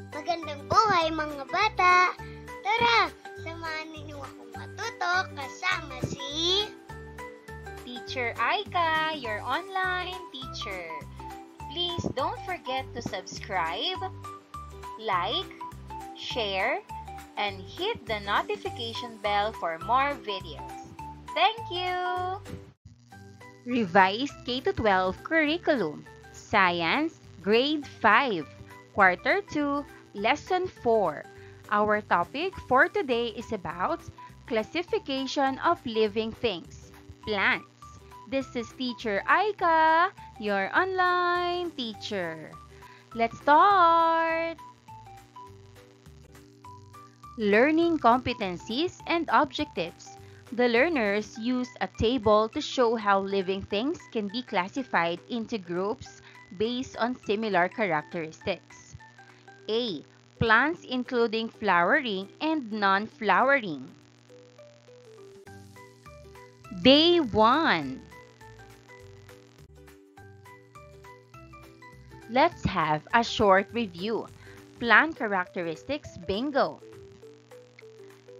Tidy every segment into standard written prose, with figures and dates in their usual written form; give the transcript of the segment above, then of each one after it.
Magandang buhay mga bata! Tara, samahan ninyo akong matuto kasama si Teacher Aika, your online teacher. Please don't forget to subscribe, like, share, and hit the notification bell for more videos. Thank you! Revised K-12 Curriculum, Science, Grade 5, Quarter 2, Lesson 4. Our topic for today is about classification of living things, plants. This is Teacher Aika, your online teacher. Let's start! Learning competencies and objectives. The learners use a table to show how living things can be classified into groups based on similar characteristics. A. Plants including flowering and non-flowering. Day 1. Let's have a short review. Plant characteristics bingo.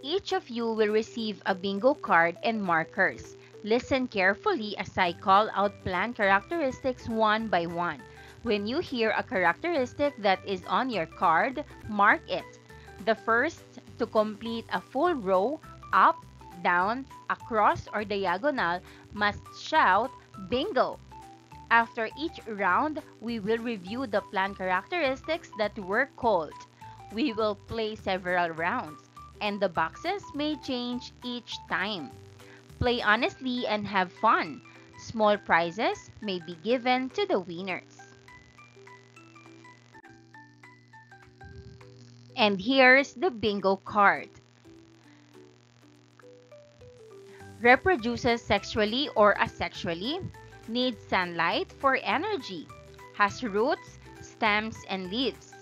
Each of you will receive a bingo card and markers. Listen carefully as I call out plant characteristics one by one. When you hear a characteristic that is on your card, mark it. The first to complete a full row, up, down, across, or diagonal, must shout bingo. After each round, we will review the plant characteristics that were called. We will play several rounds, and the boxes may change each time. Play honestly and have fun. Small prizes may be given to the winners. And here's the bingo card. Reproduces sexually or asexually. Needs sunlight for energy. Has roots, stems, and leaves.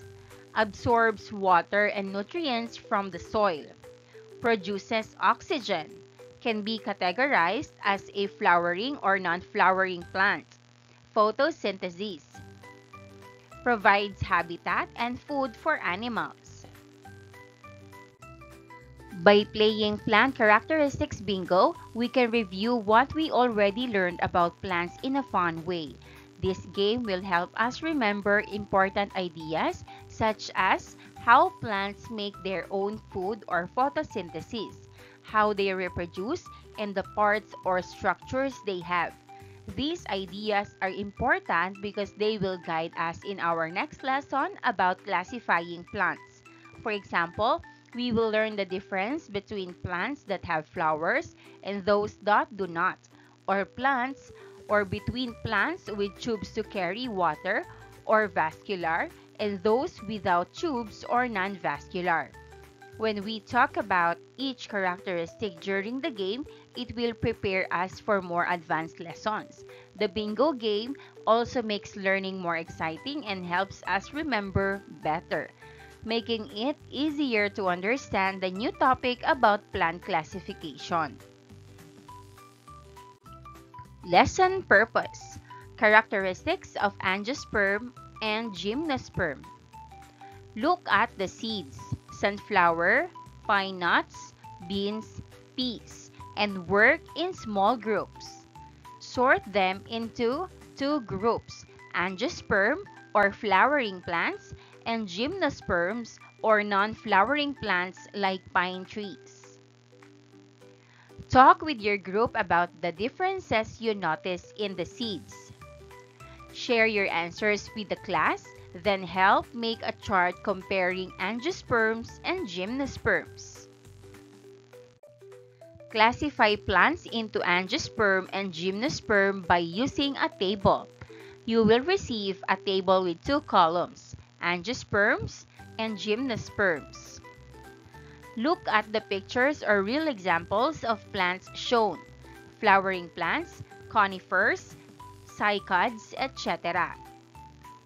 Absorbs water and nutrients from the soil. Produces oxygen. Can be categorized as a flowering or non-flowering plant. Photosynthesis. Provides habitat and food for animals. By playing plant characteristics bingo, we can review what we already learned about plants in a fun way. This game will help us remember important ideas such as how plants make their own food or photosynthesis, how they reproduce, and the parts or structures they have. These ideas are important because they will guide us in our next lesson about classifying plants. For example, we will learn the difference between plants that have flowers and those that do not, or between plants with tubes to carry water or vascular and those without tubes or non-vascular. When we talk about each characteristic during the game, it will prepare us for more advanced lessons. The bingo game also makes learning more exciting and helps us remember better, making it easier to understand the new topic about plant classification. Lesson purpose. Characteristics of angiosperm and gymnosperm. Look at the seeds, sunflower, pine nuts, beans, peas, and work in small groups. Sort them into two groups, angiosperm or flowering plants and gymnosperms or non-flowering plants like pine trees. Talk with your group about the differences you notice in the seeds. Share your answers with the class, then help make a chart comparing angiosperms and gymnosperms. Classify plants into angiosperm and gymnosperm by using a table. You will receive a table with two columns, angiosperms and gymnosperms. Look at the pictures or real examples of plants shown. Flowering plants, conifers, cycads, etc.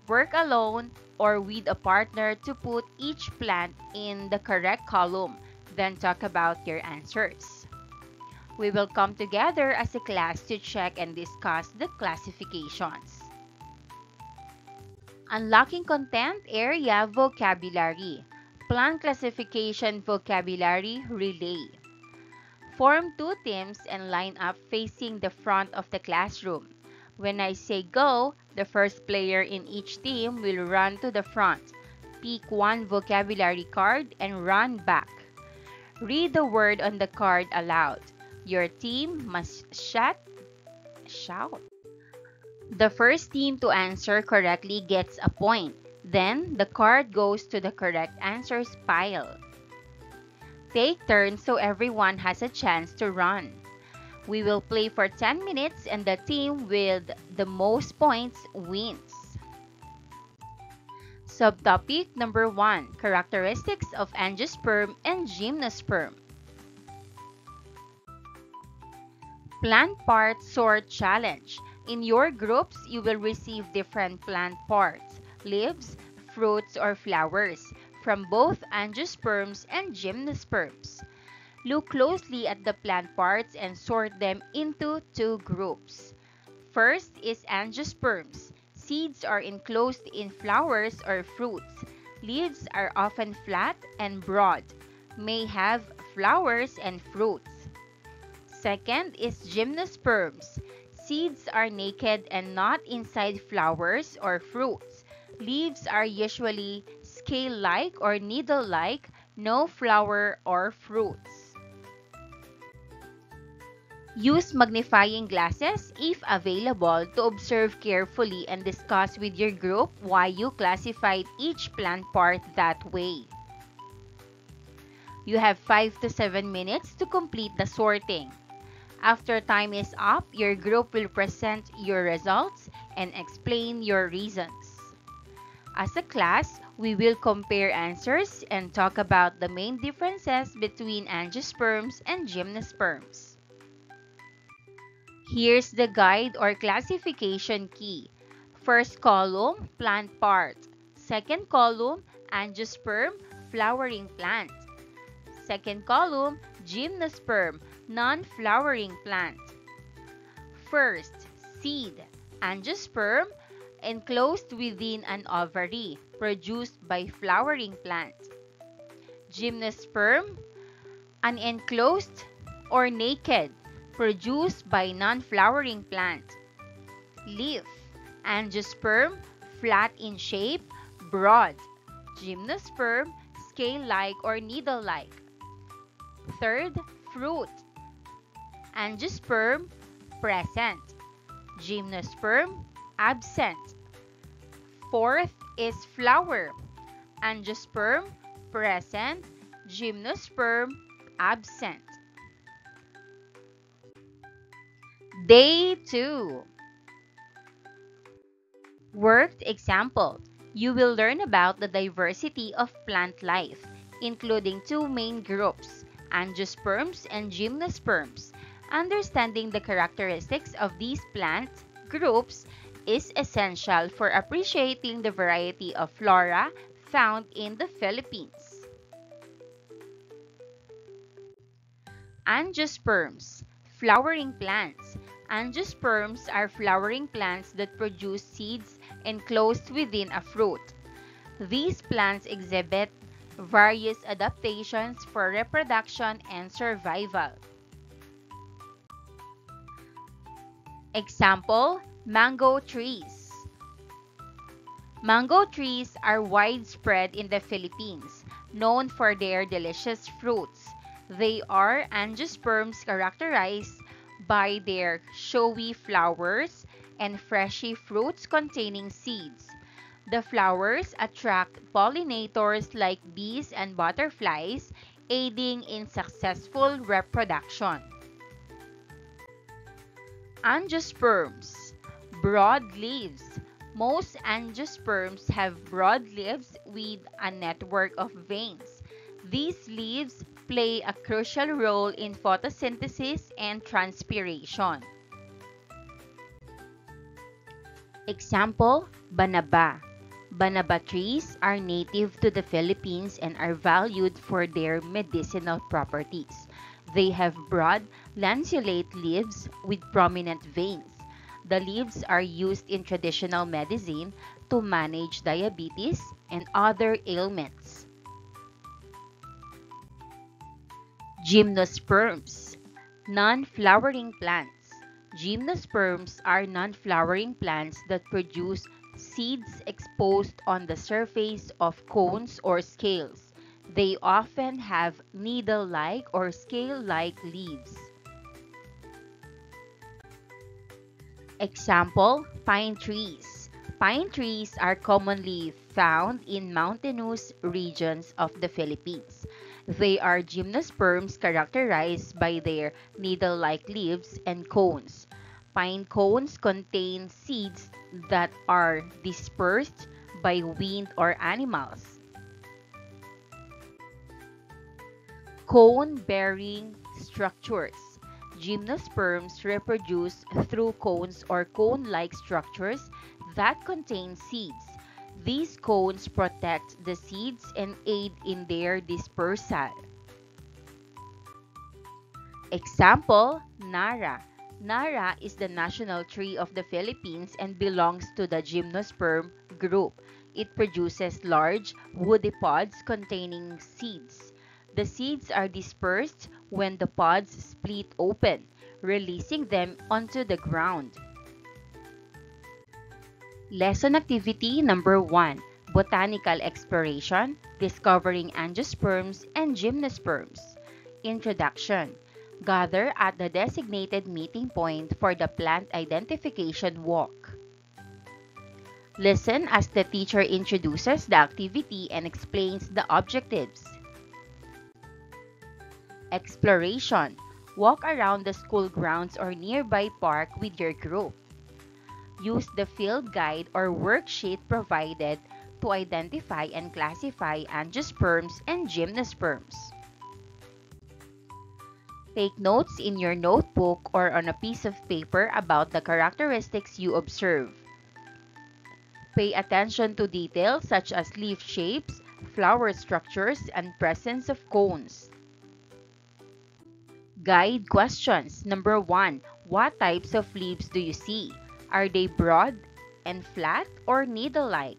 Work alone or with a partner to put each plant in the correct column, then talk about your answers. We will come together as a class to check and discuss the classifications. Unlocking content area vocabulary. Plant classification vocabulary relay. Form two teams and line up facing the front of the classroom. When I say go, the first player in each team will run to the front. Pick one vocabulary card and run back. Read the word on the card aloud. Your team must shout. The first team to answer correctly gets a point. Then, the card goes to the correct answers pile. Take turns so everyone has a chance to run. We will play for 10 minutes and the team with the most points wins. Subtopic number 1. Characteristics of Angiosperm and Gymnosperm. Plant Part Sort Challenge. In your groups, you will receive different plant parts, leaves, fruits, or flowers from both Angiosperms and Gymnosperms. Look closely at the plant parts and sort them into two groups. First is Angiosperms. Seeds are enclosed in flowers or fruits. Leaves are often flat and broad, may have flowers and fruits. Second is Gymnosperms. Seeds are naked and not inside flowers or fruits. Leaves are usually scale-like or needle-like, no flower or fruits. Use magnifying glasses if available to observe carefully and discuss with your group why you classified each plant part that way. You have 5 to 7 minutes to complete the sorting. After time is up, your group will present your results and explain your reasons. As a class, we will compare answers and talk about the main differences between Angiosperms and Gymnosperms. Here's the guide or classification key. First column, plant part. Second column, Angiosperm, flowering plant. Second column, Gymnosperm, non-flowering plant. First, seed. Angiosperm, enclosed within an ovary, produced by flowering plant. Gymnosperm, unenclosed or naked, produced by non-flowering plant. Leaf. Angiosperm, flat in shape, broad. Gymnosperm, scale-like or needle-like. Third, fruit. Angiosperm, present. Gymnosperm, absent. Fourth is flower. Angiosperm, present. Gymnosperm, absent. Day 2. Worked example. You will learn about the diversity of plant life, including two main groups, Angiosperms and Gymnosperms. Understanding the characteristics of these plant groups is essential for appreciating the variety of flora found in the Philippines. Angiosperms, flowering plants. Angiosperms are flowering plants that produce seeds enclosed within a fruit. These plants exhibit various adaptations for reproduction and survival. Example, mango trees. Mango trees are widespread in the Philippines, known for their delicious fruits. They are angiosperms characterized by their showy flowers and fleshy fruits containing seeds. The flowers attract pollinators like bees and butterflies, aiding in successful reproduction. Angiosperms, broad leaves. Most angiosperms have broad leaves with a network of veins. These leaves play a crucial role in photosynthesis and transpiration. Example, banaba. Banaba trees are native to the Philippines and are valued for their medicinal properties. They have broad, lanceolate leaves with prominent veins. The leaves are used in traditional medicine to manage diabetes and other ailments. Gymnosperms, non-flowering plants. Gymnosperms are non-flowering plants that produce seeds exposed on the surface of cones or scales. They often have needle-like or scale-like leaves. Example, pine trees. Pine trees are commonly found in mountainous regions of the Philippines. They are gymnosperms characterized by their needle-like leaves and cones. Pine cones contain seeds that are dispersed by wind or animals. Cone-bearing structures. Gymnosperms reproduce through cones or cone-like structures that contain seeds. These cones protect the seeds and aid in their dispersal. Example, Nara. Nara is the national tree of the Philippines and belongs to the gymnosperm group. It produces large, woody pods containing seeds. The seeds are dispersed when the pods split open, releasing them onto the ground. Lesson activity number 1, Botanical Exploration, Discovering Angiosperms and Gymnosperms. Introduction. Gather at the designated meeting point for the plant identification walk. Listen as the teacher introduces the activity and explains the objectives. Exploration. Walk around the school grounds or nearby park with your group. Use the field guide or worksheet provided to identify and classify angiosperms and gymnosperms. Take notes in your notebook or on a piece of paper about the characteristics you observe. Pay attention to details such as leaf shapes, flower structures, and presence of cones. Guide questions. Number 1. What types of leaves do you see? Are they broad and flat or needle-like?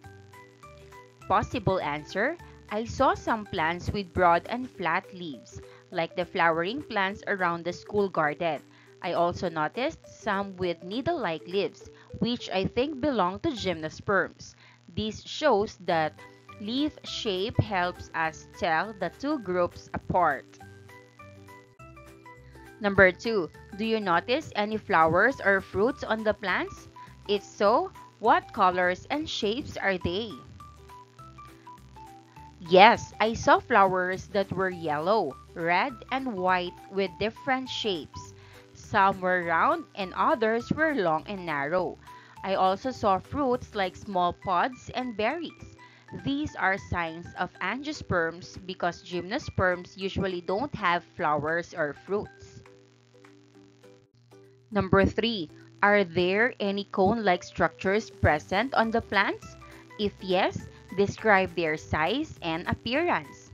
Possible answer. I saw some plants with broad and flat leaves, like the flowering plants around the school garden. I also noticed some with needle-like leaves, which I think belong to gymnosperms. This shows that leaf shape helps us tell the two groups apart. Number 2, do you notice any flowers or fruits on the plants? If so, what colors and shapes are they? Yes, I saw flowers that were yellow, red, and white with different shapes. Some were round and others were long and narrow. I also saw fruits like small pods and berries. These are signs of angiosperms because gymnosperms usually don't have flowers or fruits. Number 3, are there any cone-like structures present on the plants? If yes, describe their size and appearance.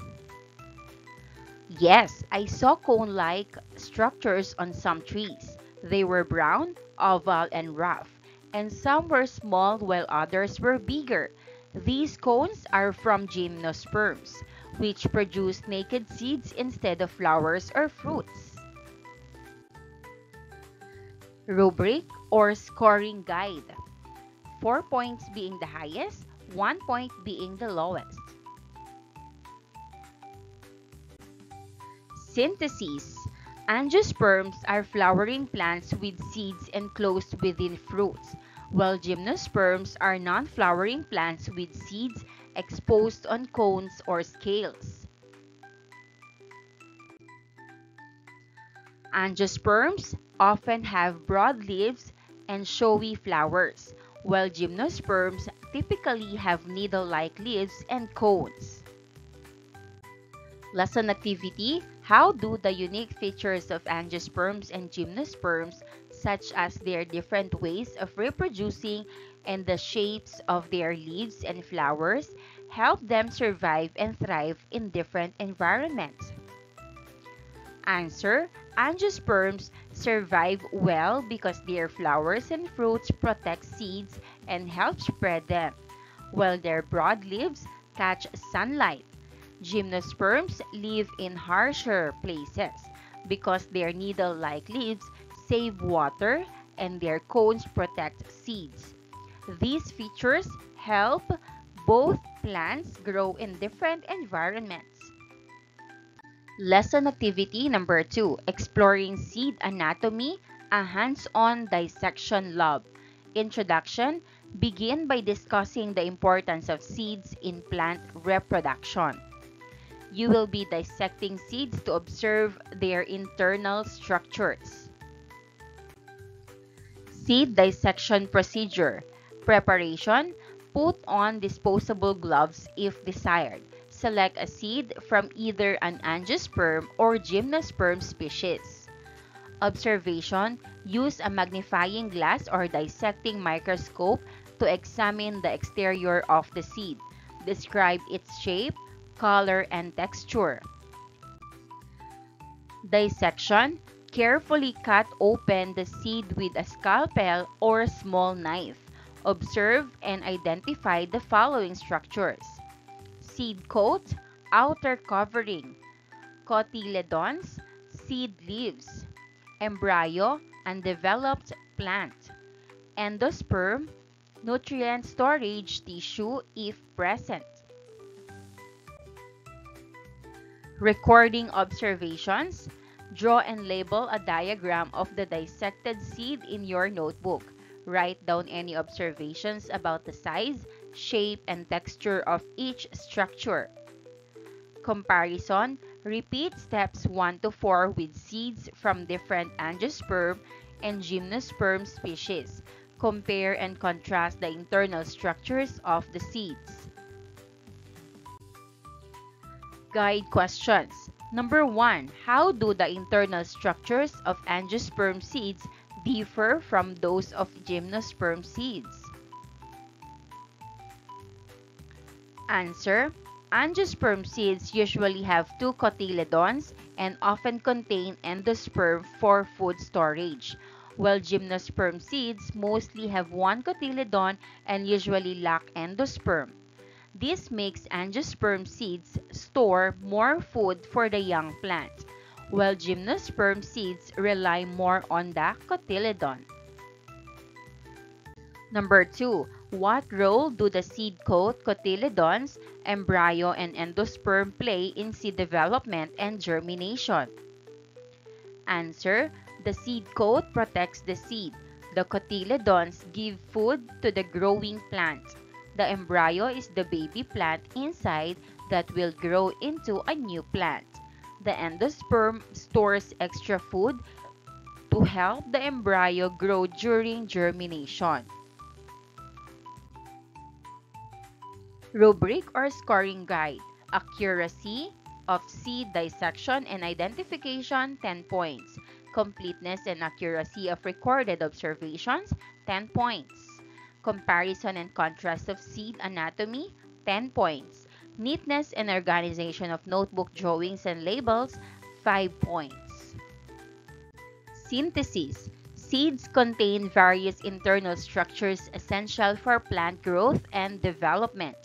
Yes, I saw cone-like structures on some trees. They were brown, oval, and rough, and some were small while others were bigger. These cones are from gymnosperms, which produce naked seeds instead of flowers or fruits. Rubric or scoring guide. 4 points being the highest, 1 point being the lowest. Synthesis. Angiosperms are flowering plants with seeds enclosed within fruits, while gymnosperms are non-flowering plants with seeds exposed on cones or scales. Angiosperms often have broad leaves and showy flowers, while gymnosperms typically have needle-like leaves and cones. Lesson activity. How do the unique features of angiosperms and gymnosperms, such as their different ways of reproducing and the shapes of their leaves and flowers, help them survive and thrive in different environments? Answer. Angiosperms survive well because their flowers and fruits protect seeds and help spread them, while their broad leaves catch sunlight. Gymnosperms live in harsher places because their needle-like leaves save water and their cones protect seeds. These features help both plants grow in different environments. Lesson activity number 2, exploring seed anatomy, a hands-on dissection lab. Introduction, begin by discussing the importance of seeds in plant reproduction. You will be dissecting seeds to observe their internal structures. Seed dissection procedure. Preparation, put on disposable gloves if desired. Select a seed from either an angiosperm or gymnosperm species. Observation, use a magnifying glass or dissecting microscope to examine the exterior of the seed. Describe its shape, color, and texture. Dissection, carefully cut open the seed with a scalpel or small knife. Observe and identify the following structures: seed coat, outer covering; cotyledons, seed leaves; embryo, undeveloped plant; endosperm, nutrient storage tissue if present. Recording observations. Draw and label a diagram of the dissected seed in your notebook. Write down any observations about the size, shape, and texture of each structure. Comparison. Repeat steps 1 to 4 with seeds from different angiosperm and gymnosperm species. Compare and contrast the internal structures of the seeds. Guide questions. Number 1. How do the internal structures of angiosperm seeds differ from those of gymnosperm seeds? Answer. Angiosperm seeds usually have 2 cotyledons and often contain endosperm for food storage, while gymnosperm seeds mostly have 1 cotyledon and usually lack endosperm. This makes angiosperm seeds store more food for the young plant, while gymnosperm seeds rely more on the cotyledon. Number 2. What role do the seed coat, cotyledons, embryo, and endosperm play in seed development and germination? Answer. The seed coat protects the seed. The cotyledons give food to the growing plant. The embryo is the baby plant inside that will grow into a new plant. The endosperm stores extra food to help the embryo grow during germination. Rubric or scoring guide. Accuracy of seed dissection and identification, 10 points. Completeness and accuracy of recorded observations, 10 points. Comparison and contrast of seed anatomy, 10 points. Neatness and organization of notebook drawings and labels, 5 points. Synthesis. Seeds contain various internal structures essential for plant growth and development.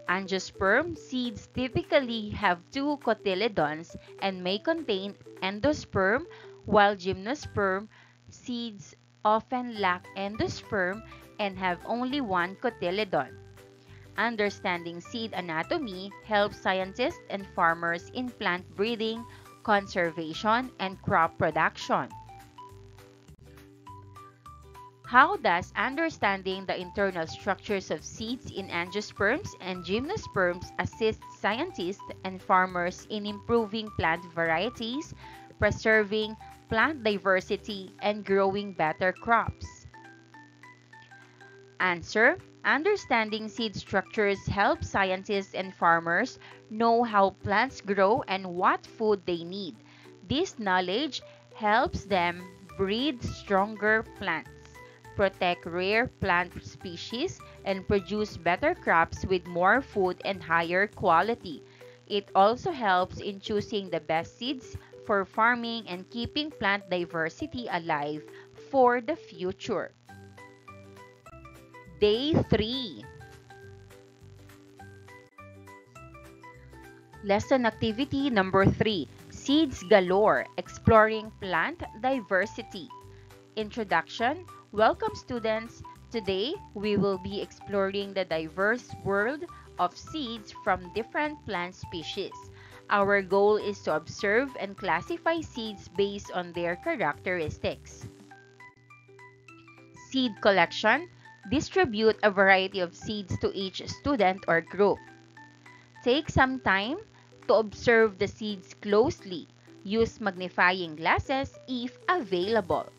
Angiosperm seeds typically have 2 cotyledons and may contain endosperm, while gymnosperm seeds often lack endosperm and have only 1 cotyledon. Understanding seed anatomy helps scientists and farmers in plant breeding, conservation, and crop production. How does understanding the internal structures of seeds in angiosperms and gymnosperms assist scientists and farmers in improving plant varieties, preserving plant diversity, and growing better crops? Answer. Understanding seed structures helps scientists and farmers know how plants grow and what food they need. This knowledge helps them breed stronger plants, protect rare plant species, and produce better crops with more food and higher quality. It also helps in choosing the best seeds for farming and keeping plant diversity alive for the future. Day 3. Lesson activity number 3, Seeds Galore, Exploring Plant Diversity. Introduction. Welcome students. Today, we will be exploring the diverse world of seeds from different plant species. Our goal is to observe and classify seeds based on their characteristics. Seed collection. Distribute a variety of seeds to each student or group. Take some time to observe the seeds closely. Use magnifying glasses if available.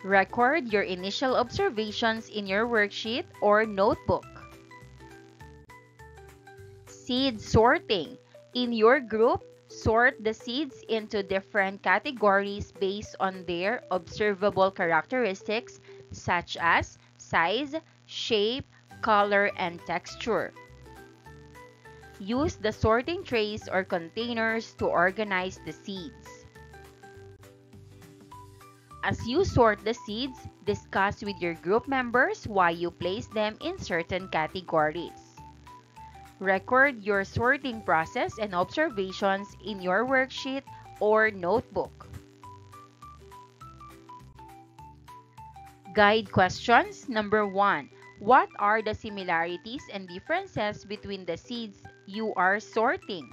Record your initial observations in your worksheet or notebook. Seed sorting. In your group, sort the seeds into different categories based on their observable characteristics such as size, shape, color, and texture. Use the sorting trays or containers to organize the seeds. As you sort the seeds, discuss with your group members why you place them in certain categories. Record your sorting process and observations in your worksheet or notebook. Guide questions. Number 1. What are the similarities and differences between the seeds you are sorting?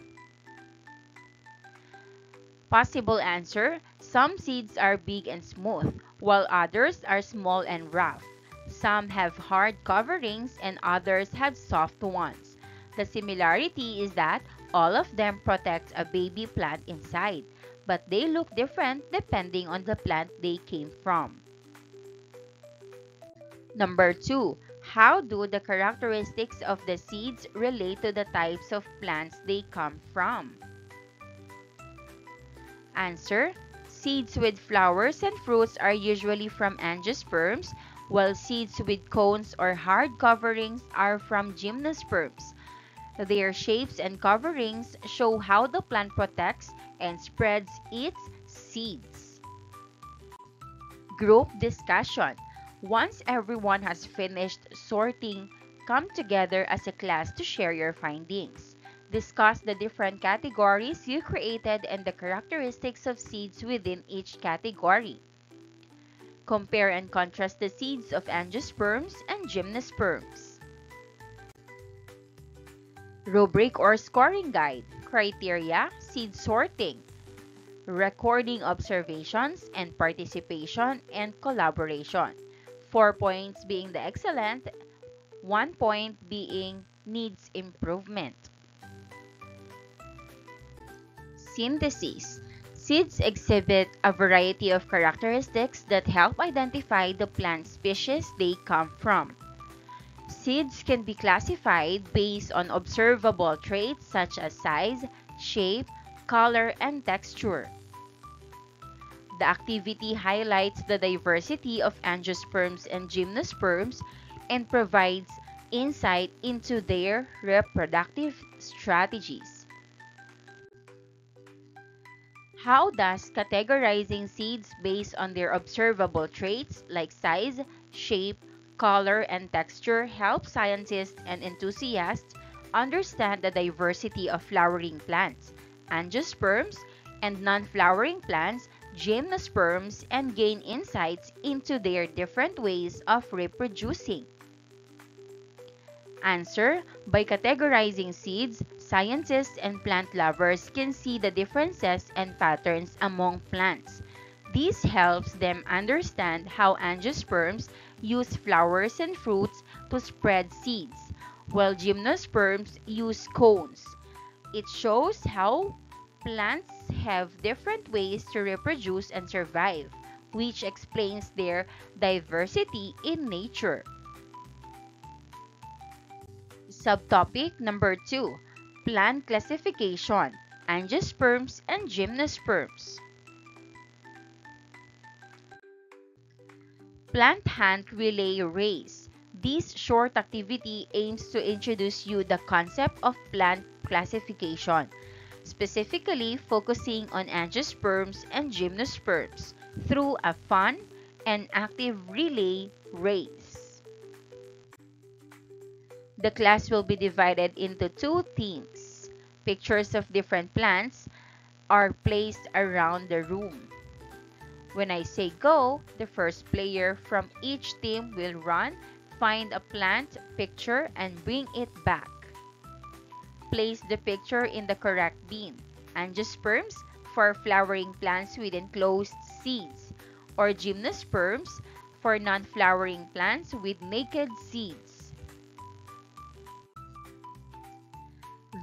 Possible answer. Some seeds are big and smooth, while others are small and rough. Some have hard coverings and others have soft ones. The similarity is that all of them protect a baby plant inside, but they look different depending on the plant they came from. Number 2. How do the characteristics of the seeds relate to the types of plants they come from? Answer. Seeds with flowers and fruits are usually from angiosperms, while seeds with cones or hard coverings are from gymnosperms. Their shapes and coverings show how the plant protects and spreads its seeds. Group discussion. Once everyone has finished sorting, come together as a class to share your findings. Discuss the different categories you created and the characteristics of seeds within each category. Compare and contrast the seeds of angiosperms and gymnosperms. Rubric or scoring guide. Criteria: seed sorting, recording observations and participation, and collaboration. 4 points being the excellent, 1 point being needs improvement. Synthesis. Seeds exhibit a variety of characteristics that help identify the plant species they come from. Seeds can be classified based on observable traits such as size, shape, color, and texture. The activity highlights the diversity of angiosperms and gymnosperms and provides insight into their reproductive strategies. How does categorizing seeds based on their observable traits like size, shape, color, and texture help scientists and enthusiasts understand the diversity of flowering plants, angiosperms, and non-flowering plants, gymnosperms, and gain insights into their different ways of reproducing? Answer. By categorizing seeds, scientists and plant lovers can see the differences and patterns among plants. This helps them understand how angiosperms use flowers and fruits to spread seeds, while gymnosperms use cones. It shows how plants have different ways to reproduce and survive, which explains their diversity in nature. Subtopic number 2. Plant classification, angiosperms and gymnosperms. Plant hunt relay race. This short activity aims to introduce you the concept of plant classification, specifically focusing on angiosperms and gymnosperms through a fun and active relay race. The class will be divided into 2 teams. pictures of different plants are placed around the room. When I say go, the first player from each team will run, find a plant picture, and bring it back. Place the picture in the correct bin. Angiosperms for flowering plants with enclosed seeds, or gymnosperms for non-flowering plants with naked seeds.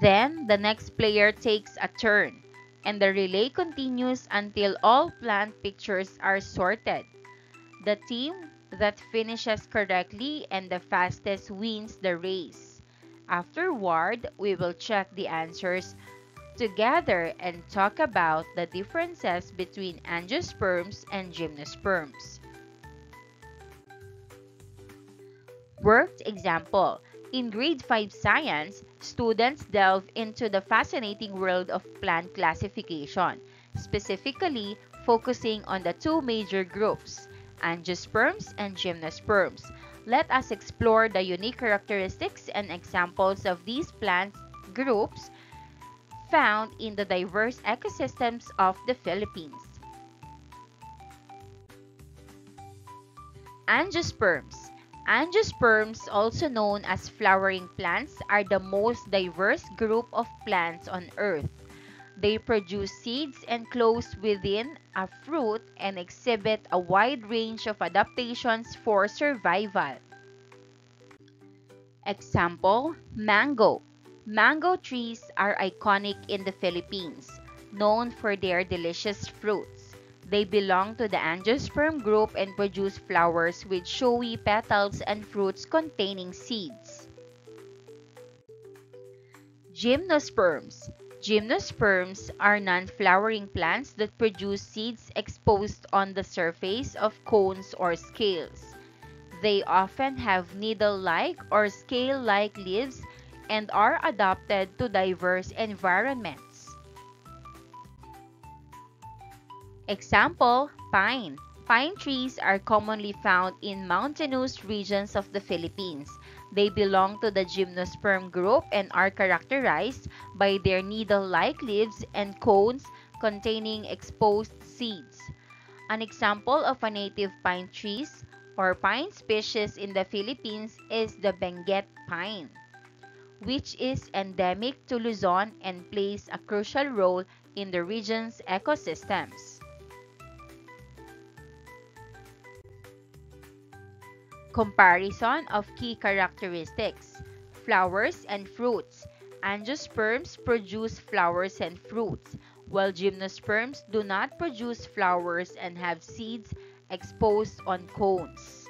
Then, the next player takes a turn, and the relay continues until all plant pictures are sorted. The team that finishes correctly and the fastest wins the race. Afterward, we will check the answers together and talk about the differences between angiosperms and gymnosperms. Worked example. In grade 5 science, students delve into the fascinating world of plant classification, specifically focusing on the two major groups, angiosperms and gymnosperms. Let us explore the unique characteristics and examples of these plant groups found in the diverse ecosystems of the Philippines. Angiosperms. Angiosperms, also known as flowering plants, are the most diverse group of plants on Earth. They produce seeds enclosed within a fruit and exhibit a wide range of adaptations for survival. Example, mango. Mango trees are iconic in the Philippines, known for their delicious fruits. They belong to the angiosperm group and produce flowers with showy petals and fruits containing seeds. Gymnosperms. Gymnosperms are non-flowering plants that produce seeds exposed on the surface of cones or scales. They often have needle-like or scale-like leaves and are adapted to diverse environments. Example, pine. Pine trees are commonly found in mountainous regions of the Philippines. They belong to the gymnosperm group and are characterized by their needle-like leaves and cones containing exposed seeds. An example of a native pine trees or pine species in the Philippines is the Benguet pine, which is endemic to Luzon and plays a crucial role in the region's ecosystems. Comparison of key characteristics. Flowers and fruits. Angiosperms produce flowers and fruits, while gymnosperms do not produce flowers and have seeds exposed on cones.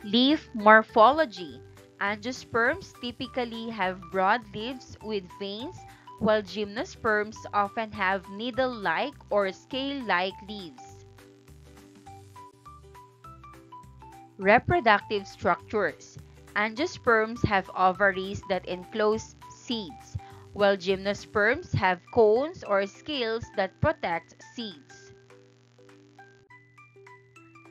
Leaf morphology. Angiosperms typically have broad leaves with veins, while gymnosperms often have needle-like or scale-like leaves. Reproductive structures. Angiosperms have ovaries that enclose seeds, while gymnosperms have cones or scales that protect seeds.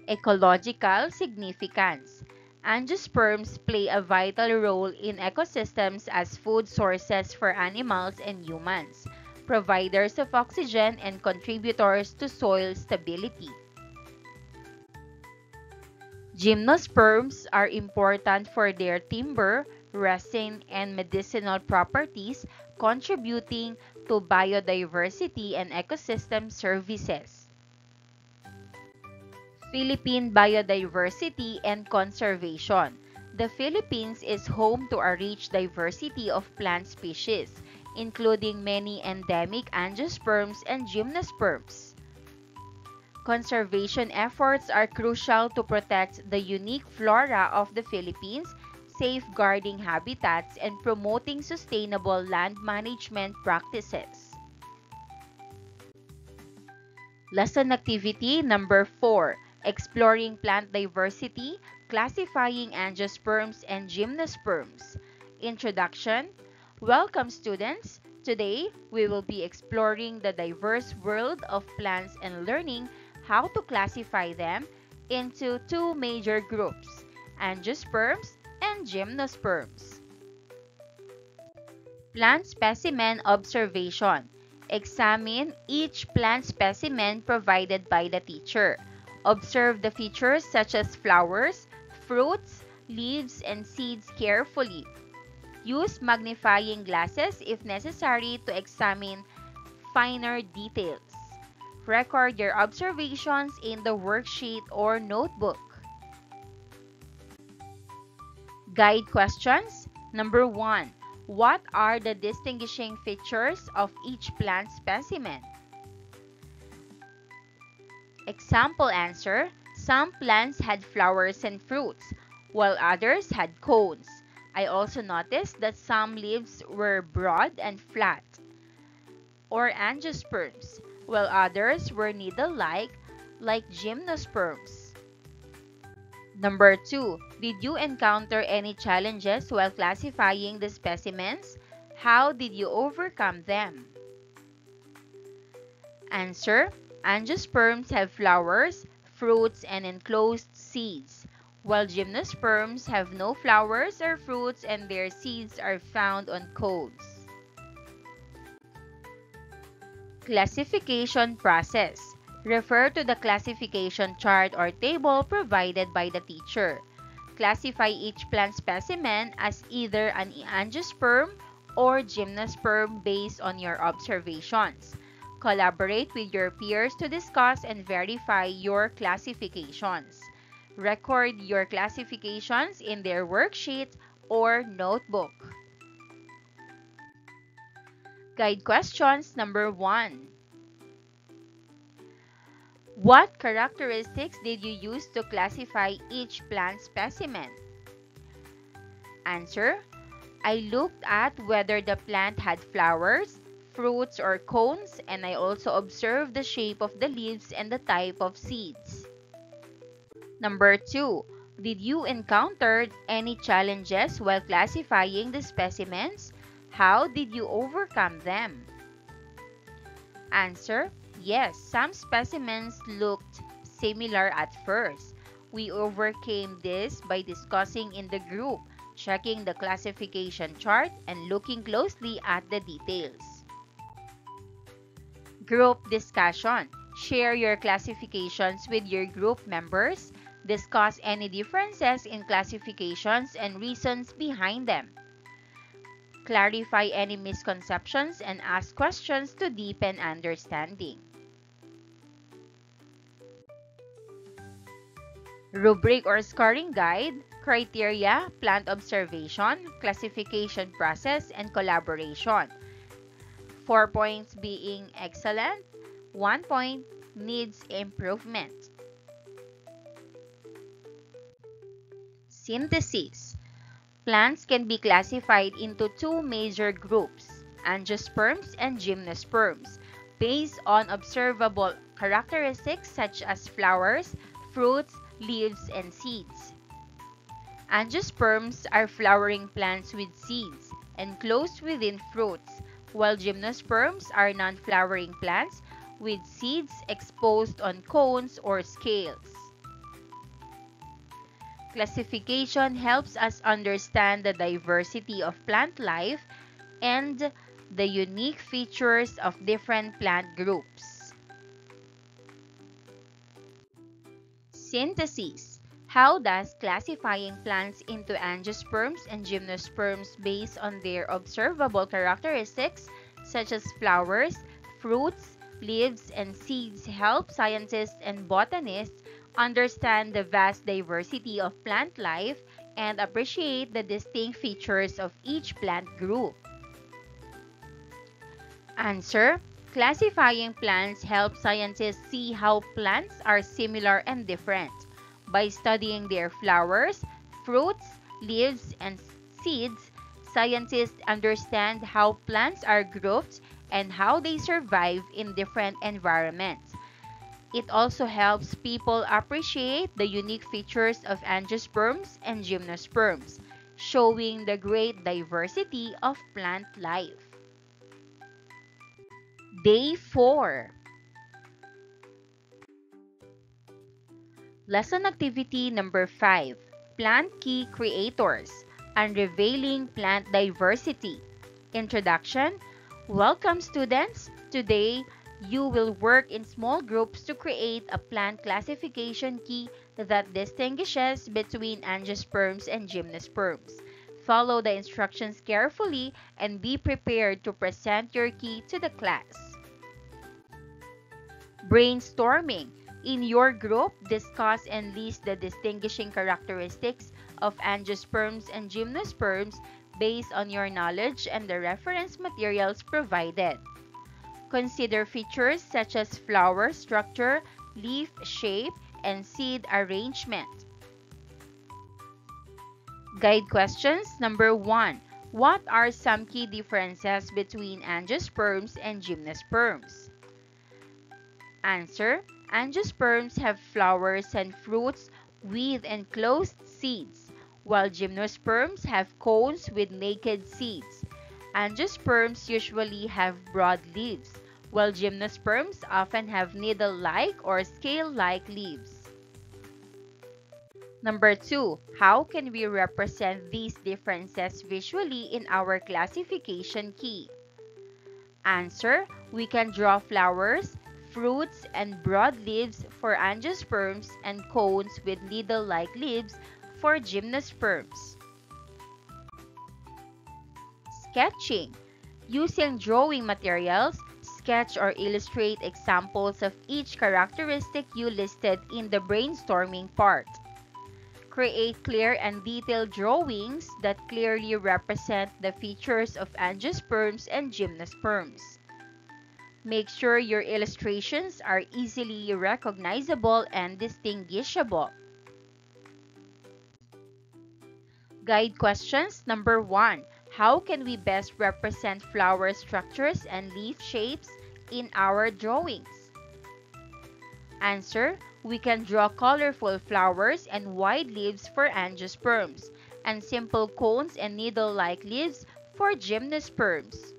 Ecological significance. Angiosperms play a vital role in ecosystems as food sources for animals and humans, providers of oxygen and contributors to soil stability. Gymnosperms are important for their timber, resin, and medicinal properties, contributing to biodiversity and ecosystem services. Philippine biodiversity and conservation. The Philippines is home to a rich diversity of plant species, including many endemic angiosperms and gymnosperms. Conservation efforts are crucial to protect the unique flora of the Philippines, safeguarding habitats and promoting sustainable land management practices. Lesson activity number 4. Exploring plant diversity, classifying angiosperms and gymnosperms. Introduction. Welcome students. Today, we will be exploring the diverse world of plants and learning how to classify them into two major groups, angiosperms and gymnosperms. Plant specimen observation. Examine each plant specimen provided by the teacher. Observe the features such as flowers, fruits, leaves, and seeds carefully. Use magnifying glasses if necessary to examine finer details. Record your observations in the worksheet or notebook. Guide questions. Number 1. What are the distinguishing features of each plant specimen? Example answer. Some plants had flowers and fruits, while others had cones. I also noticed that some leaves were broad and flat, or angiosperms, while others were needle-like, like gymnosperms. Number 2. Did you encounter any challenges while classifying the specimens? How did you overcome them? Answer. Angiosperms have flowers, fruits, and enclosed seeds, while gymnosperms have no flowers or fruits and their seeds are found on cones. Classification process. Refer to the classification chart or table provided by the teacher. Classify each plant specimen as either an angiosperm or gymnosperm based on your observations. Collaborate with your peers to discuss and verify your classifications. Record your classifications in their worksheet or notebook. Guide questions number 1. What characteristics did you use to classify each plant specimen? Answer. I looked at whether the plant had flowers, fruits, or cones, and I also observed the shape of the leaves and the type of seeds. Number 2. Did you encounter any challenges while classifying the specimens? How did you overcome them? Answer. Yes, some specimens looked similar at first. We overcame this by discussing in the group, checking the classification chart, and looking closely at the details. Group discussion. Share your classifications with your group members. Discuss any differences in classifications and reasons behind them. Clarify any misconceptions and ask questions to deepen understanding. Rubric or scoring guide, criteria, plant observation, classification process, and collaboration. 4 points being excellent, 1 point needs improvement. Synthesis. Plants can be classified into 2 major groups, angiosperms and gymnosperms, based on observable characteristics such as flowers, fruits, leaves, and seeds. Angiosperms are flowering plants with seeds enclosed within fruits, while gymnosperms are non-flowering plants with seeds exposed on cones or scales. Classification helps us understand the diversity of plant life and the unique features of different plant groups. Synthesis. How does classifying plants into angiosperms and gymnosperms based on their observable characteristics such as flowers, fruits, leaves, and seeds help scientists and botanists understand the vast diversity of plant life and appreciate the distinct features of each plant group? Answer. Classifying plants helps scientists see how plants are similar and different. By studying their flowers, fruits, leaves, and seeds, scientists understand how plants are grouped and how they survive in different environments. It also helps people appreciate the unique features of angiosperms and gymnosperms, showing the great diversity of plant life. Day 4. Lesson activity number 5. Plant key creators, unrevealing plant diversity. Introduction. Welcome students. Today, you will work in small groups to create a plant classification key that distinguishes between angiosperms and gymnosperms. Follow the instructions carefully and be prepared to present your key to the class. Brainstorming. In your group, discuss and list the distinguishing characteristics of angiosperms and gymnosperms based on your knowledge and the reference materials provided. Consider features such as flower structure, leaf shape, and seed arrangement. Guide questions. Number 1. What are some key differences between angiosperms and gymnosperms? Answer. Angiosperms have flowers and fruits with enclosed seeds, while gymnosperms have cones with naked seeds. Angiosperms usually have broad leaves, while gymnosperms often have needle-like or scale-like leaves. Number 2. How can we represent these differences visually in our classification key? Answer. We can draw flowers, fruits, and broad leaves for angiosperms and cones with needle-like leaves for gymnosperms. Sketching. Using drawing materials, sketch or illustrate examples of each characteristic you listed in the brainstorming part. Create clear and detailed drawings that clearly represent the features of angiosperms and gymnosperms. Make sure your illustrations are easily recognizable and distinguishable. Guide questions. Number 1. How can we best represent flower structures and leaf shapes in our drawings? Answer. We can draw colorful flowers and wide leaves for angiosperms, and simple cones and needle-like leaves for gymnosperms.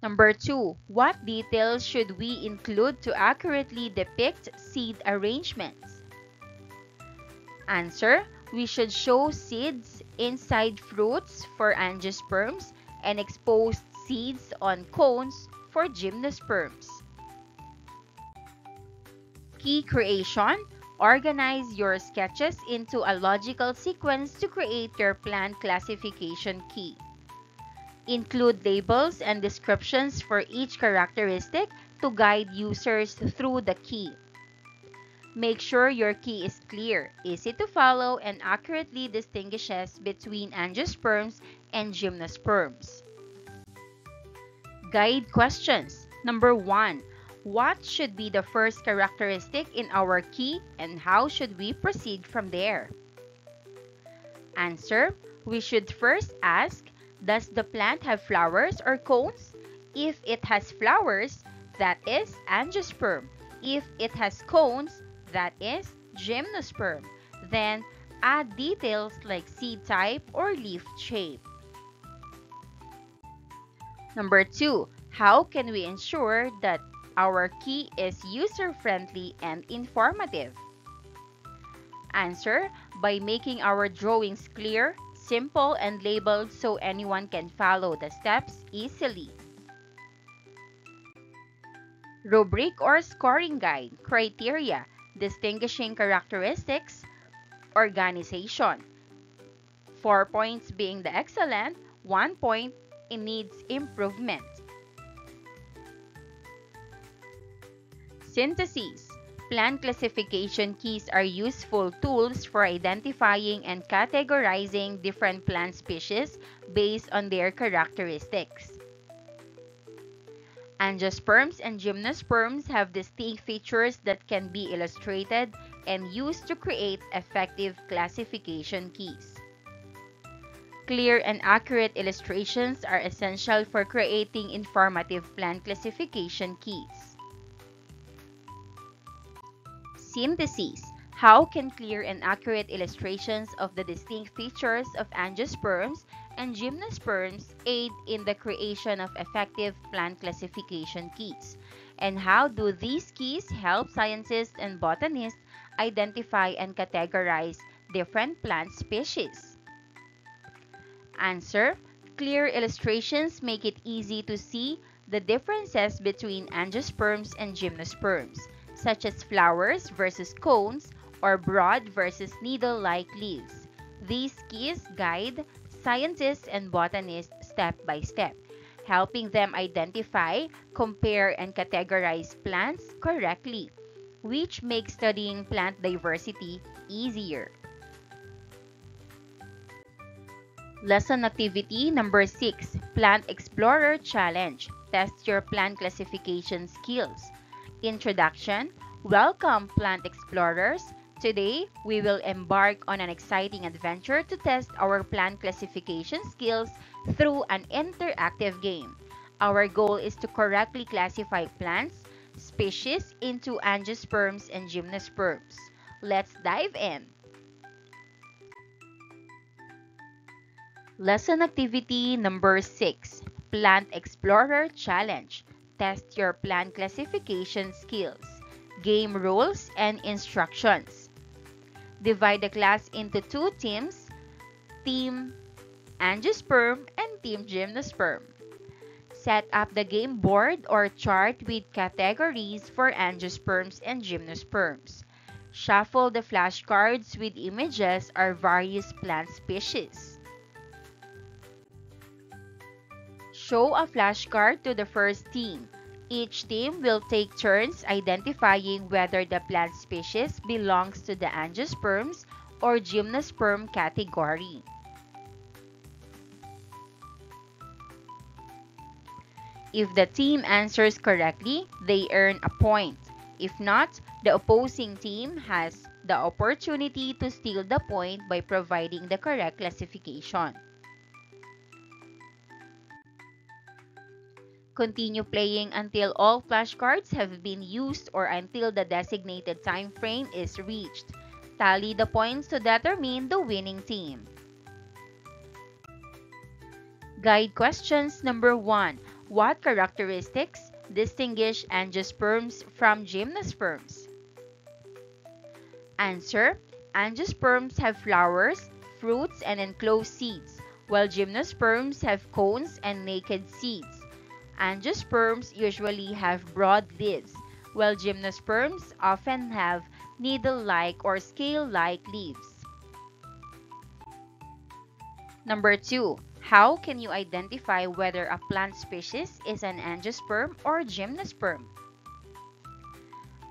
Number 2. What details should we include to accurately depict seed arrangements? Answer. We should show seeds inside fruits for angiosperms and exposed seeds on cones for gymnosperms. Key creation. Organize your sketches into a logical sequence to create your plant classification key. Include labels and descriptions for each characteristic to guide users through the key. Make sure your key is clear, easy to follow, and accurately distinguishes between angiosperms and gymnosperms. Guide questions. Number 1. What should be the first characteristic in our key and how should we proceed from there? Answer. We should first ask, does the plant have flowers or cones? If it has flowers, that is angiosperm. If it has cones, that is gymnosperm. Then, add details like seed type or leaf shape. Number 2. How can we ensure that our key is user-friendly and informative? Answer. By making our drawings clear, simple, and labeled so anyone can follow the steps easily. Rubric or scoring guide. Criteria. Distinguishing characteristics. Organization. 4 points being the excellent, 1 point it needs improvement. Synthesis. Plant classification keys are useful tools for identifying and categorizing different plant species based on their characteristics. Angiosperms and gymnosperms have distinct features that can be illustrated and used to create effective classification keys. Clear and accurate illustrations are essential for creating informative plant classification keys. Synthesis. How can clear and accurate illustrations of the distinct features of angiosperms and gymnosperms aid in the creation of effective plant classification keys? And how do these keys help scientists and botanists identify and categorize different plant species? Answer: clear illustrations make it easy to see the differences between angiosperms and gymnosperms, such as flowers versus cones or broad versus needle-like leaves. These keys guide scientists and botanists step by step, helping them identify, compare, and categorize plants correctly, which makes studying plant diversity easier. Lesson activity number 6, Plant Explorer Challenge. Test your plant classification skills. Introduction. Welcome, plant explorers. Today, we will embark on an exciting adventure to test our plant classification skills through an interactive game. Our goal is to correctly classify plants, species into angiosperms and gymnosperms. Let's dive in. Lesson activity number 6, Plant Explorer Challenge. Test your plant classification skills. Game rules and instructions. Divide the class into 2 teams, Team Angiosperm and Team Gymnosperm. Set up the game board or chart with categories for angiosperms and gymnosperms. Shuffle the flashcards with images or various plant species. Show a flashcard to the first team. Each team will take turns identifying whether the plant species belongs to the angiosperms or gymnosperm category. If the team answers correctly, they earn a point. If not, the opposing team has the opportunity to steal the point by providing the correct classification. Continue playing until all flashcards have been used or until the designated time frame is reached. Tally the points to determine the winning team. Guide questions number 1. What characteristics distinguish angiosperms from gymnosperms? Answer: angiosperms have flowers, fruits, and enclosed seeds, while gymnosperms have cones and naked seeds. Angiosperms usually have broad leaves, while gymnosperms often have needle-like or scale-like leaves. Number 2. How can you identify whether a plant species is an angiosperm or gymnosperm?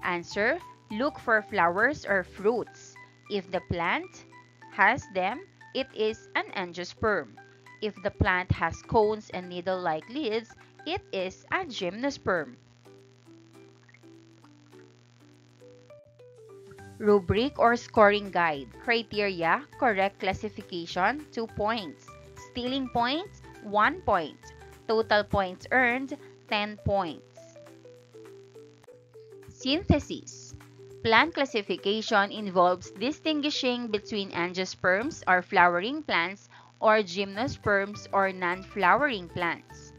Answer: look for flowers or fruits. If the plant has them, it is an angiosperm. If the plant has cones and needle-like leaves, it is a gymnosperm. Rubric or scoring guide. Criteria: correct classification, 2 points. Stealing points, 1 point. Total points earned, 10 points. Synthesis. Plant classification involves distinguishing between angiosperms or flowering plants or gymnosperms or non-flowering plants.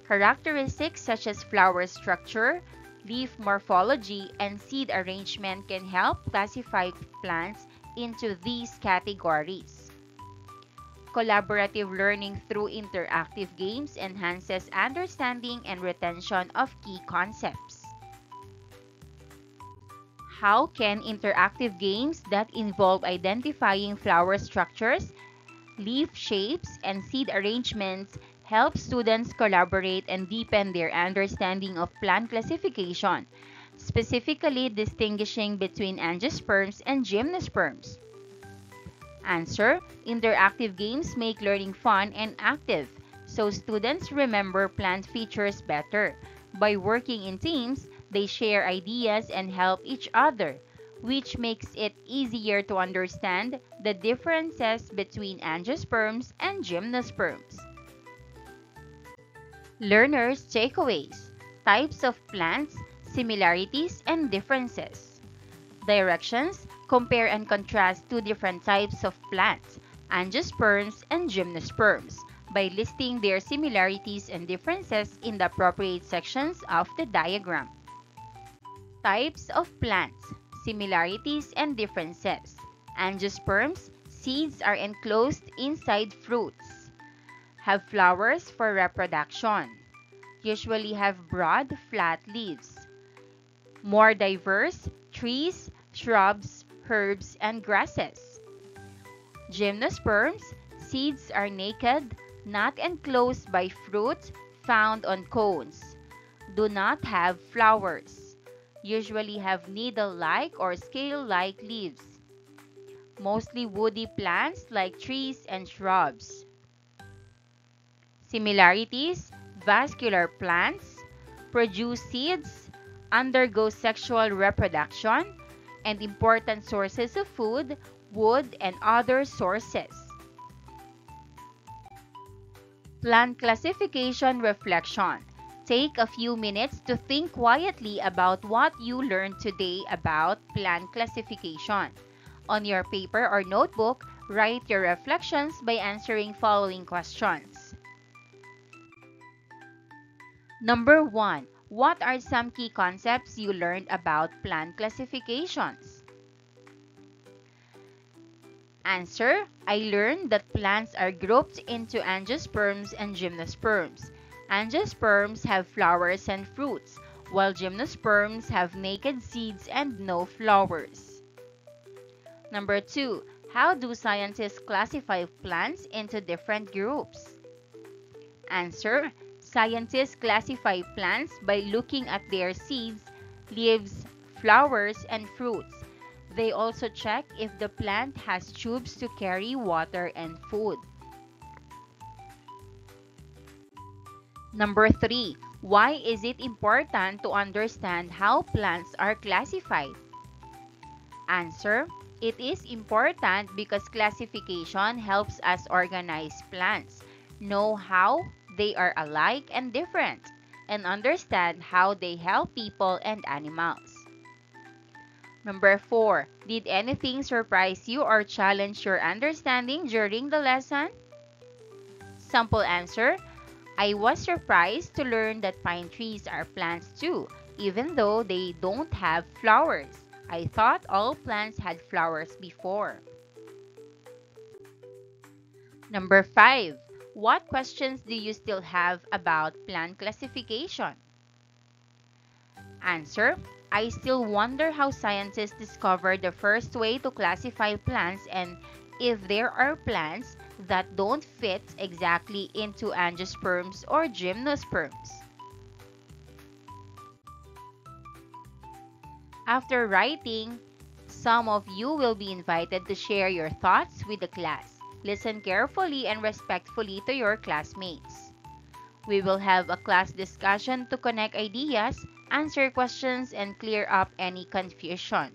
Characteristics such as flower structure, leaf morphology, and seed arrangement can help classify plants into these categories. Collaborative learning through interactive games enhances understanding and retention of key concepts. How can interactive games that involve identifying flower structures, leaf shapes, and seed arrangements help students collaborate and deepen their understanding of plant classification, specifically distinguishing between angiosperms and gymnosperms? Answer: interactive games make learning fun and active, so students remember plant features better. By working in teams, they share ideas and help each other, which makes it easier to understand the differences between angiosperms and gymnosperms. Learners' takeaways: types of plants, similarities, and differences. Directions: compare and contrast 2 different types of plants, angiosperms and gymnosperms, by listing their similarities and differences in the appropriate sections of the diagram. Types of plants: Similarities and differences. Angiosperms, seeds are enclosed inside fruits. Have flowers for reproduction. Usually have broad, flat leaves. More diverse, trees, shrubs, herbs, and grasses. Gymnosperms, seeds are naked, not enclosed by fruit, found on cones. Do not have flowers. Usually have needle-like or scale-like leaves. Mostly woody plants like trees and shrubs. Similarities: vascular plants, produce seeds, undergo sexual reproduction, and important sources of food, wood, and other sources. Plant classification reflection. Take a few minutes to think quietly about what you learned today about plant classification. On your paper or notebook, write your reflections by answering following questions. Number 1. What are some key concepts you learned about plant classifications? Answer: I learned that plants are grouped into angiosperms and gymnosperms. Angiosperms have flowers and fruits, while gymnosperms have naked seeds and no flowers. Number 2. How do scientists classify plants into different groups? Answer: Scientists classify plants by looking at their seeds, leaves, flowers, and fruits. They also check if the plant has tubes to carry water and food. Number 3. Why is it important to understand how plants are classified? Answer: It is important because classification helps us organize plants, know how they are alike and different, and understand how they help people and animals. Number 4. Did anything surprise you or challenge your understanding during the lesson? Sample answer: I was surprised to learn that pine trees are plants too, even though they don't have flowers. I thought all plants had flowers before. Number 5. What questions do you still have about plant classification? Answer: I still wonder how scientists discovered the first way to classify plants and if there are plants that don't fit exactly into angiosperms or gymnosperms. After writing, some of you will be invited to share your thoughts with the class. Listen carefully and respectfully to your classmates. We will have a class discussion to connect ideas, answer questions, and clear up any confusion.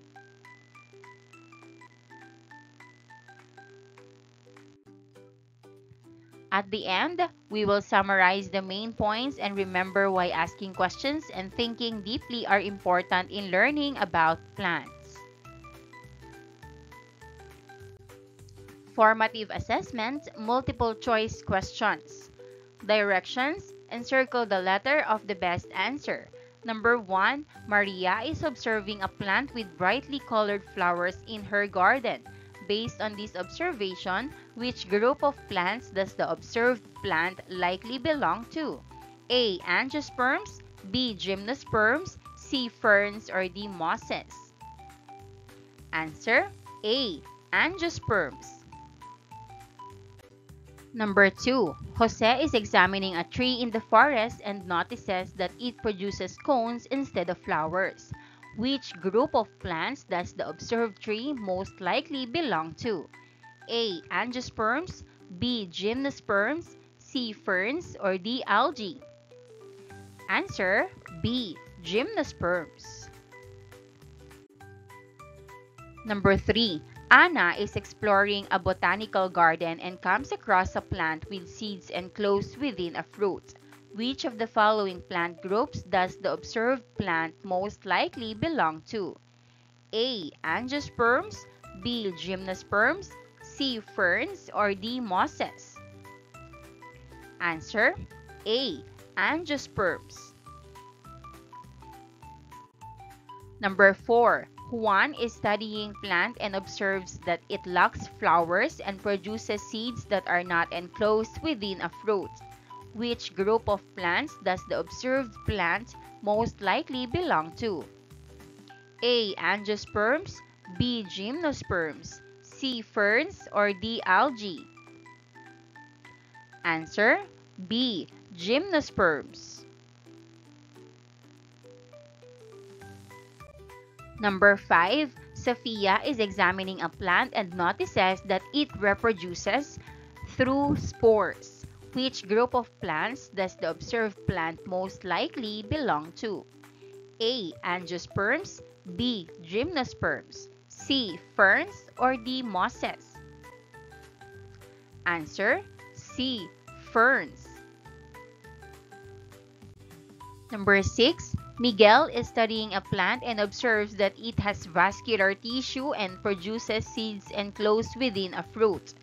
At the end, we will summarize the main points and remember why asking questions and thinking deeply are important in learning about plants. Formative assessment, multiple choice questions. Directions: encircle the letter of the best answer. Number 1. Maria is observing a plant with brightly colored flowers in her garden. Based on this observation, which group of plants does the observed plant likely belong to? A. Angiosperms, B. Gymnosperms, C. Ferns, or D. Mosses? Answer: A. Angiosperms. Number 2. Jose is examining a tree in the forest and notices that it produces cones instead of flowers. Which group of plants does the observed tree most likely belong to? A. Angiosperms, B. Gymnosperms, C. Ferns, or D. Algae? Answer: B. Gymnosperms. Number 3. Anna is exploring a botanical garden and comes across a plant with seeds enclosed within a fruit. Which of the following plant groups does the observed plant most likely belong to? A. Angiosperms, B. Gymnosperms, C. Ferns, or D. Mosses? Answer: A. Angiosperms. Number 4. Juan is studying plant and observes that it lacks flowers and produces seeds that are not enclosed within a fruit. Which group of plants does the observed plant most likely belong to? A. Angiosperms, B. Gymnosperms, C. Ferns, or D. Algae? Answer B. Gymnosperms. Number 5. Sophia is examining a plant and notices that it reproduces through spores. Which group of plants does the observed plant most likely belong to? A. Angiosperms, B. Gymnosperms, C. Ferns, or D. Mosses? Answer C. Ferns. Number 6. Miguel is studying a plant and observes that it has vascular tissue and produces seeds enclosed within a fruit.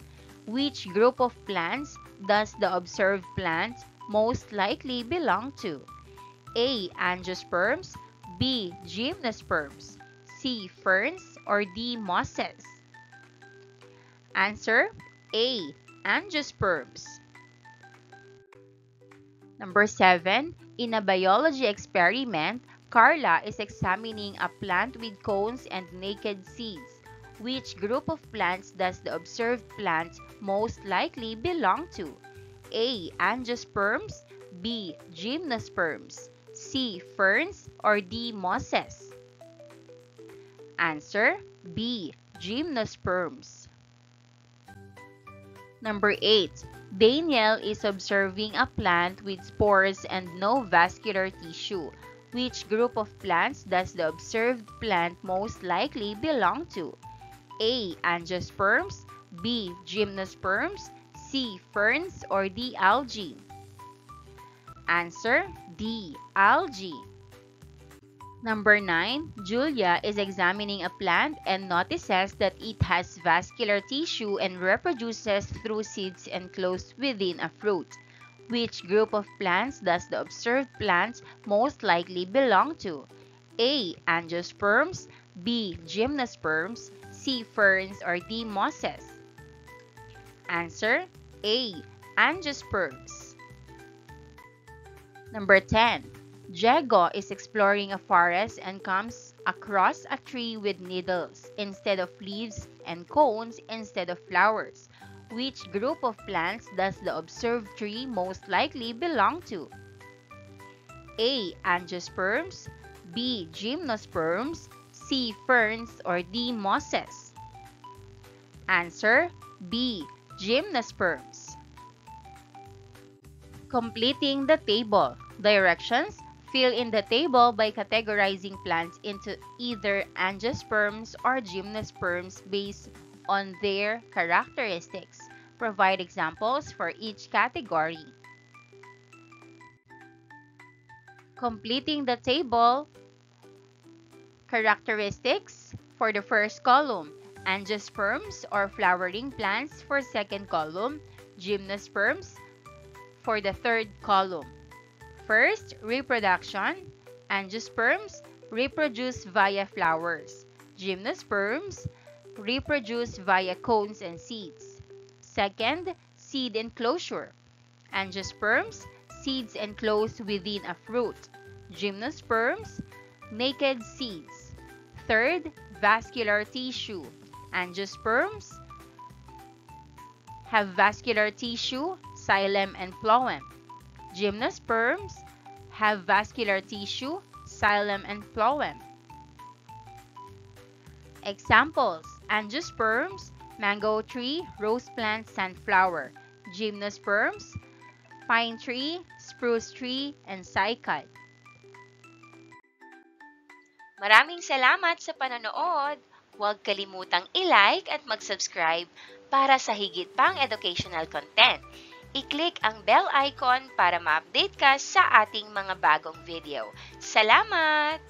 Which group of plants does the observed plant most likely belong to? A. Angiosperms, B. Gymnosperms, C. Ferns, or D. Mosses? Answer A. Angiosperms. Number 7. In a biology experiment, Carla is examining a plant with cones and naked seeds. Which group of plants does the observed plant most likely belong to? A. Angiosperms, B. Gymnosperms, C. Ferns, or D. Mosses? Answer B. Gymnosperms. Number 8. Daniel is observing a plant with spores and no vascular tissue. Which group of plants does the observed plant most likely belong to? A. Angiosperms, B. Gymnosperms, C. Ferns, or D. Algae? Answer D. Algae. Number 9. Julia is examining a plant and notices that it has vascular tissue and reproduces through seeds enclosed within a fruit. Which group of plants does the observed plant most likely belong to? A. Angiosperms, B. Gymnosperms, C. Ferns, or D. Mosses? Answer A. Angiosperms. Number 10. Diego is exploring a forest and comes across a tree with needles instead of leaves and cones instead of flowers. Which group of plants does the observed tree most likely belong to? A. Angiosperms, B. Gymnosperms, C. Ferns, or D. Mosses? Answer B. Gymnosperms. Completing the table. Directions. Fill in the table by categorizing plants into either angiosperms or gymnosperms based on their characteristics. Provide examples for each category. Completing the table. Characteristics for the first column. Angiosperms or flowering plants for second column. Gymnosperms for the third column. First, reproduction. Angiosperms reproduce via flowers. Gymnosperms reproduce via cones and seeds. Second, seed enclosure. Angiosperms, seeds enclosed within a fruit. Gymnosperms, naked seeds. Third, vascular tissue. Angiosperms have vascular tissue, xylem and phloem. Gymnosperms have vascular tissue, xylem and phloem. Examples: angiosperms, mango tree, rose plant, sunflower. Gymnosperms, pine tree, spruce tree, and cycad. Maraming salamat sa panonood! Huwag kalimutang i-like at mag-subscribe para sa higit pang educational content. I-click ang bell icon para ma-update ka sa ating mga bagong video. Salamat!